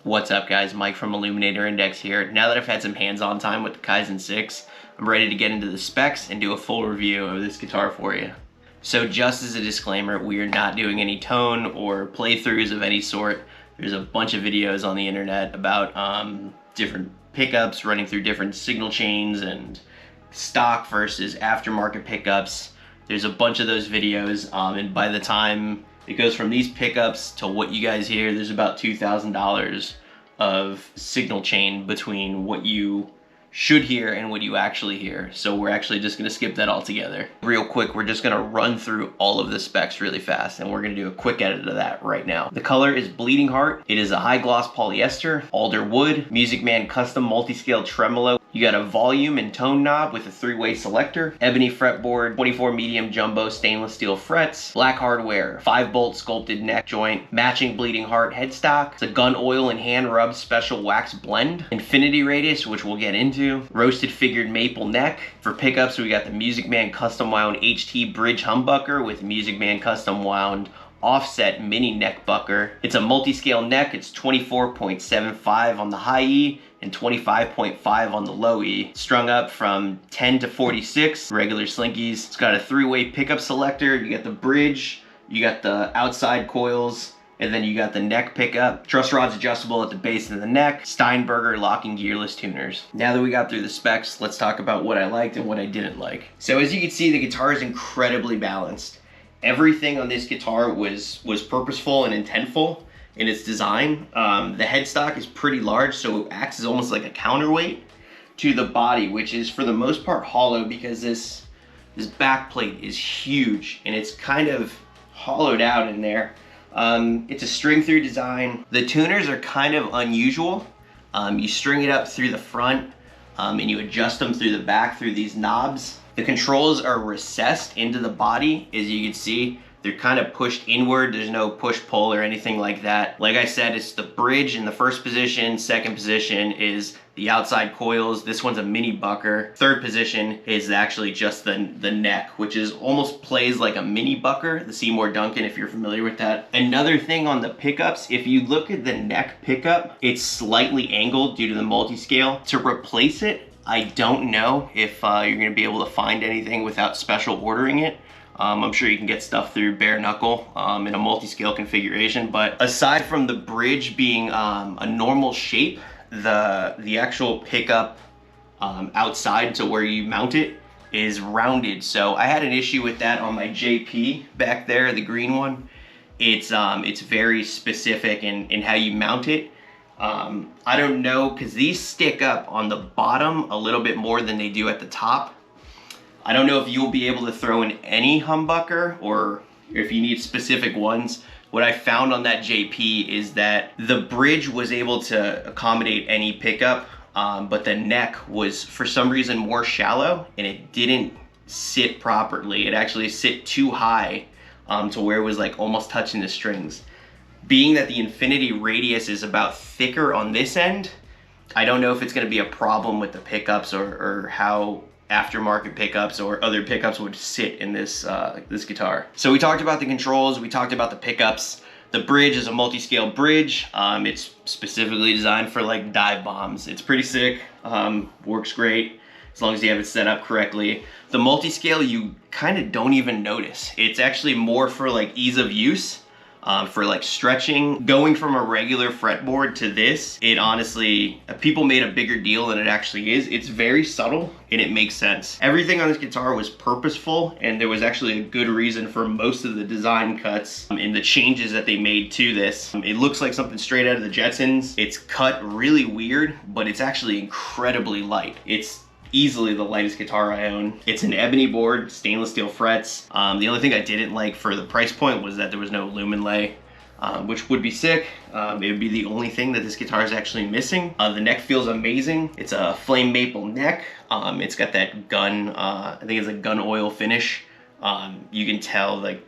What's up guys, Mike from Illuminator Index here. Now that I've had some hands-on time with the Kaizen 6, I'm ready to get into the specs and do a full review of this guitar for you. So just as a disclaimer, we are not doing any tone or playthroughs of any sort. There's a bunch of videos on the internet about different pickups, running through different signal chains and stock versus aftermarket pickups. There's a bunch of those videos, and by the time it goes from these pickups to what you guys hear, there's about $2,000 of signal chain between what you should hear and what you actually hear. So we're actually just gonna skip that altogether. Real quick, we're just gonna run through all of the specs really fast, and we're gonna do a quick edit of that right now. The color is Bleeding Heart. It is a high gloss polyester, alder wood, Musicman custom multi-scale tremolo. You got a volume and tone knob with a 3-way selector, ebony fretboard, 24 medium jumbo stainless steel frets, black hardware, 5-bolt sculpted neck joint, matching Bleeding Heart headstock. It's a gun oil and hand rub special wax blend, infinity radius, which we'll get into, roasted figured maple neck. For pickups, we got the Musicman custom wound HT bridge humbucker with Musicman custom wound offset mini neck bucker. It's a multi-scale neck. It's 24.75 on the high E and 25.5 on the low E. Strung up from 10 to 46, regular slinkies. It's got a 3-way pickup selector. You got the bridge, you got the outside coils, and then you got the neck pickup. Truss rod's adjustable at the base of the neck. Steinberger locking gearless tuners. Now that we got through the specs, let's talk about what I liked and what I didn't like. So as you can see, the guitar is incredibly balanced. Everything on this guitar was purposeful and intentful in its design. The headstock is pretty large, so it acts as almost like a counterweight to the body, which is for the most part hollow because this back plate is huge and it's kind of hollowed out in there. It's a string through design. The tuners are kind of unusual. You string it up through the front and you adjust them through the back through these knobs. The controls are recessed into the body. As you can see, they're kind of pushed inward. There's no push-pull or anything like that. Like I said, it's the bridge in the first position. Second position is the outside coils. This one's a mini bucker. Third position is actually just the neck, which is almost plays like a mini bucker, the Seymour Duncan, if you're familiar with that. Another thing on the pickups, if you look at the neck pickup, it's slightly angled due to the multi-scale. To replace it, I don't know if you're gonna be able to find anything without special ordering it. I'm sure you can get stuff through bare knuckle in a multi-scale configuration, but aside from the bridge being a normal shape, the actual pickup outside to where you mount it is rounded. So I had an issue with that on my JP back there, the green one. It's very specific in how you mount it. I don't know, because these stick up on the bottom a little bit more than they do at the top. I don't know if you'll be able to throw in any humbucker or if you need specific ones. What I found on that JP is that the bridge was able to accommodate any pickup, but the neck was for some reason more shallow and it didn't sit properly. It actually sit too high to where it was like almost touching the strings. Being that the infinity radius is about thicker on this end, I don't know if it's gonna be a problem with the pickups or how aftermarket pickups or other pickups would sit in this this guitar. So we talked about the controls, we talked about the pickups. The bridge is a multi-scale bridge. It's specifically designed for like dive bombs. It's pretty sick, works great as long as you have it set up correctly. The multi-scale you kind of don't even notice. It's actually more for like ease of use. For like stretching. Going from a regular fretboard to this, it honestly, people made a bigger deal than it actually is. It's very subtle and it makes sense. Everything on this guitar was purposeful, and there was actually a good reason for most of the design cuts and the changes that they made to this. It looks like something straight out of the Jetsons. It's cut really weird, but it's actually incredibly light. It's easily the lightest guitar I own. It's an ebony board, stainless steel frets. The only thing I didn't like for the price point was that there was no lumen lay, which would be sick. It would be the only thing that this guitar is actually missing. The neck feels amazing. It's a flame maple neck. It's got that gun, I think it's a gun oil finish. You can tell like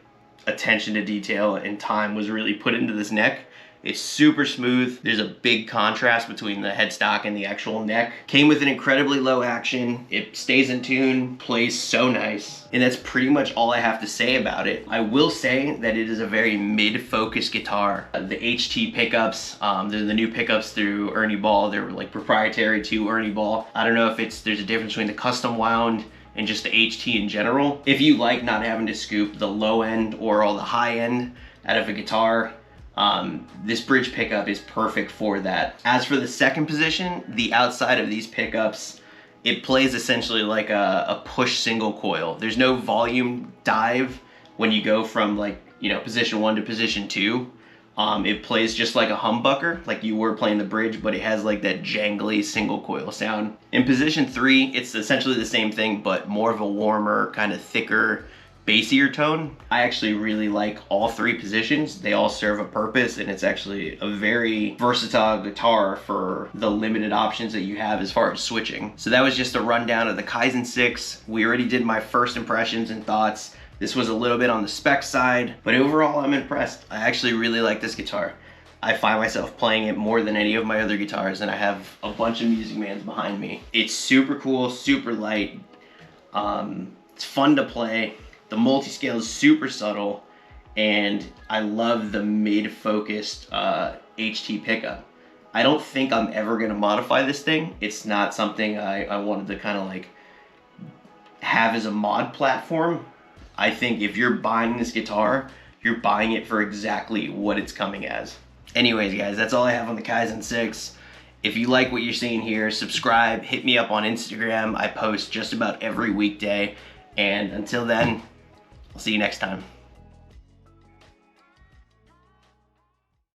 attention to detail and time was really put into this neck. It's super smooth. There's a big contrast between the headstock and the actual neck. Came with an incredibly low action. It stays in tune, plays so nice. And that's pretty much all I have to say about it. I will say that it is a very mid-focused guitar. The HT pickups, they're the new pickups through Ernie Ball. They're like proprietary to Ernie Ball. I don't know if there's a difference between the custom wound and just the HT in general. If you like not having to scoop the low end or all the high end out of a guitar, this bridge pickup is perfect for that. As for the second position, the outside of these pickups, it plays essentially like a push single coil. There's no volume dive when you go from like, you know, position 1 to position 2. It plays just like a humbucker, like you were playing the bridge, but it has like that jangly single coil sound. In position 3, it's essentially the same thing, but more of a warmer, kind of thicker, bassier tone. I actually really like all 3 positions. They all serve a purpose, and it's actually a very versatile guitar for the limited options that you have as far as switching. So that was just a rundown of the Kaizen 6. We already did my first impressions and thoughts. This was a little bit on the spec side, but overall I'm impressed. I actually really like this guitar. I find myself playing it more than any of my other guitars, and I have a bunch of Musicmans behind me. It's super cool, super light. It's fun to play. The multi-scale is super subtle, and I love the mid-focused HT pickup. I don't think I'm ever gonna modify this thing. It's not something I wanted to kind of like have as a mod platform. I think if you're buying this guitar, you're buying it for exactly what it's coming as. Anyways, guys, that's all I have on the Kaizen 6. If you like what you're seeing here, subscribe, hit me up on Instagram. I post just about every weekday. And until then, I'll see you next time.